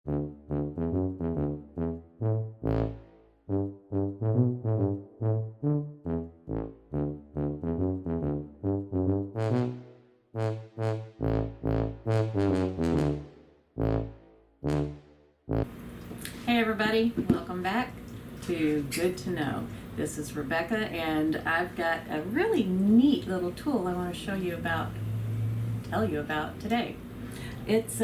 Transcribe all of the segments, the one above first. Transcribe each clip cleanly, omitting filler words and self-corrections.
Hey everybody, welcome back to Good to Know. This is Rebecca, and I've got a really neat little tool I want to tell you about today. It's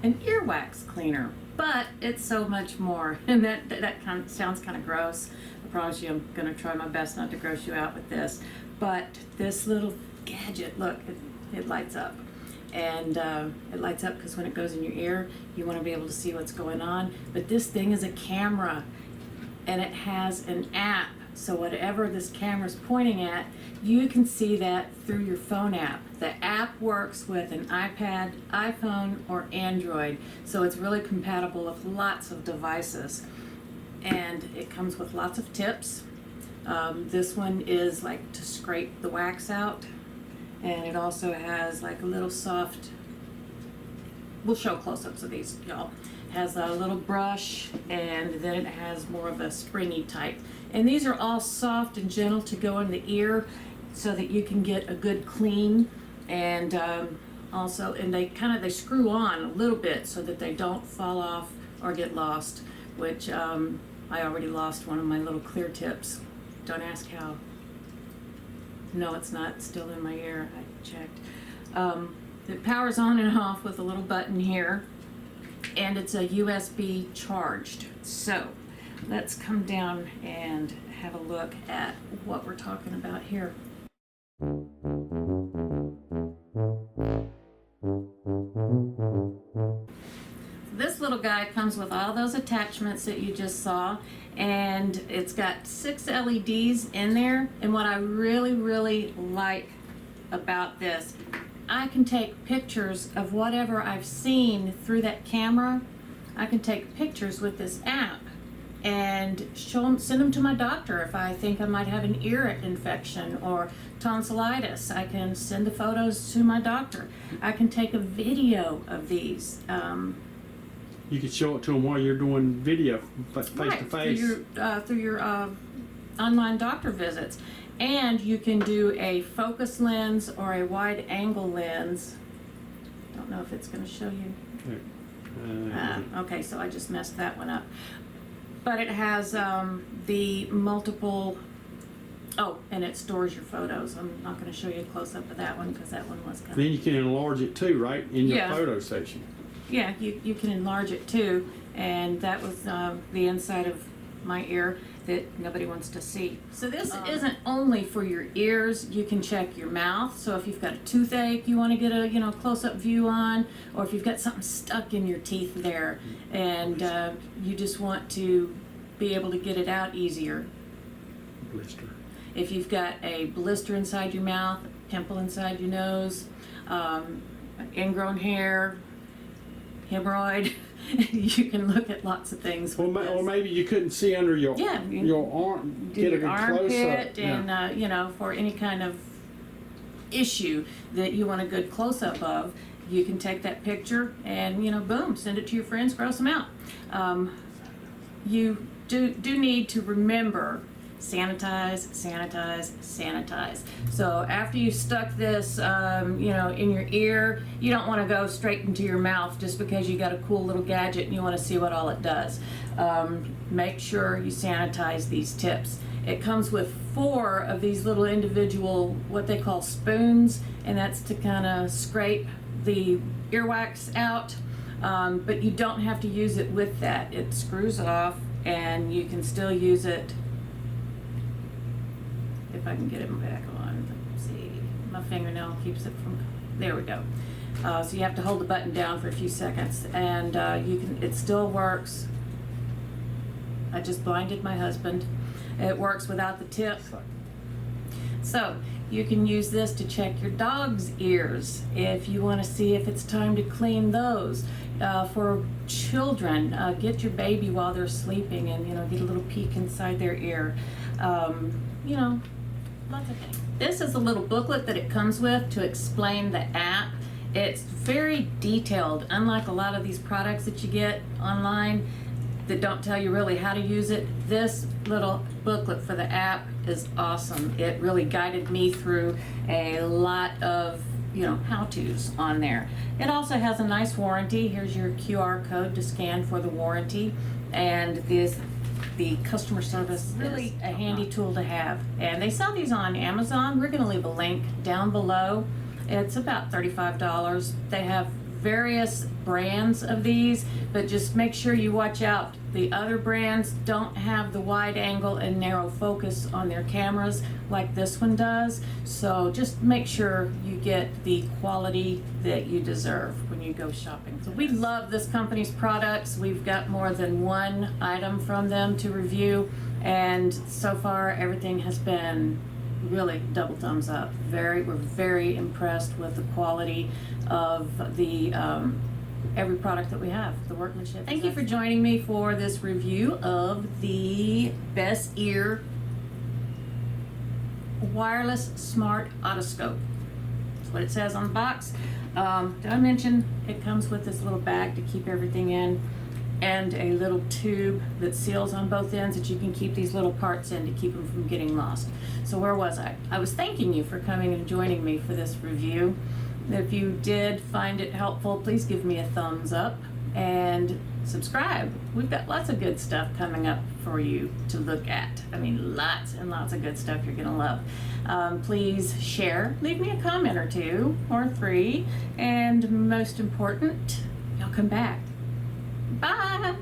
an earwax cleaner, but it's so much more, and that kind of sounds kind of gross. I promise you I'm going to try my best not to gross you out with this, but this little gadget, look, it lights up. And it lights up because when it goes in your ear, you want to be able to see what's going on. But this thing is a camera, and it has an app. So whatever this camera is pointing at, you can see that through your phone app. The app works with an iPad, iPhone, or Android. So it's really compatible with lots of devices. And it comes with lots of tips. This one is like to scrape the wax out. And it also has like a little soft, we'll show close-ups of these, y'all. Has a little brush, and then it has more of a springy type. And these are all soft and gentle to go in the ear so that you can get a good clean. And also, and they screw on a little bit so that they don't fall off or get lost, which I already lost one of my little clear tips. Don't ask how. No, it's not. It's still in my ear. I checked. It powers on and off with a little button here, and it's a USB charged. So let's come down and have a look at what we're talking about here. This little guy comes with all those attachments that you just saw, and it's got 6 LEDs in there. And what I really like about this, I can take pictures of whatever I've seen through that camera. I can take pictures with this app and send them to my doctor if I think I might have an ear infection or tonsillitis. I can send the photos to my doctor. I can take a video of these. You could show it to them while you're doing video face to face. Through your online doctor visits. And you can do a focus lens or a wide angle lens. Don't know if it's going to show you. Okay, so I just messed that one up. But it has the multiple, and it stores your photos. I'm not going to show you a close-up of that one because that one was kind of... Then you can enlarge it too, right, in your photo section. Yeah, you can enlarge it too, and that was the inside of my ear that nobody wants to see. So this isn't only for your ears. You can check your mouth. So if you've got a toothache you want to get a close-up view on, or if you've got something stuck in your teeth there and you just want to be able to get it out easier. Blister. If you've got a blister inside your mouth, a pimple inside your nose, ingrown hair, hemorrhoid, you can look at lots of things. Or maybe you couldn't see under your arm. Do your armpit, and for any kind of issue that you want a good close-up of, you can take that picture and boom, send it to your friends, gross them out. You do need to remember. Sanitize. So after you stuck this, in your ear, you don't want to go straight into your mouth just because you got a cool little gadget and you want to see what all it does. Make sure you sanitize these tips. It comes with 4 of these little individual, what they call spoons, and that's to kind of scrape the earwax out. But you don't have to use it with that. It screws off, and you can still use it. If I can get it back on. Let's see, my fingernail keeps it from, there we go. So you have to hold the button down for a few seconds, and it still works. I just blinded my husband. It works without the tip. So you can use this to check your dog's ears if you want to see if it's time to clean those. For children, get your baby while they're sleeping and get a little peek inside their ear. Lots of things. This is a little booklet that it comes with to explain the app It's very detailed, unlike a lot of these products that you get online that don't tell you really how to use it. This little booklet for the app is awesome. It really guided me through a lot of how-tos on there. It also has a nice warranty. Here's your QR code to scan for the warranty, and the customer service really a handy tool to have. And they sell these on Amazon. We're going to leave a link down below. It's about $35. They have various brands of these, but just make sure you watch out. The other brands don't have the wide angle and narrow focus on their cameras like this one does, so just make sure you get the quality that you deserve when you go shopping. So we love this company's products. We've got more than one item from them to review, and so far everything has been really double thumbs up. We're very impressed with the quality of the every product that we have, the workmanship. Thank you for joining me for this review of the BESGEER wireless smart otoscope. That's what it says on the box. Did I mention it comes with this little bag to keep everything in, and a little tube that seals on both ends that you can keep these little parts in to keep them from getting lost. So where was I? I was thanking you for coming and joining me for this review. If you did find it helpful, please give me a thumbs up and subscribe. We've got lots of good stuff coming up for you to look at. I mean, lots and lots of good stuff you're gonna love. Please share, leave me a comment or 2 or 3, and most important, y'all come back. Bye.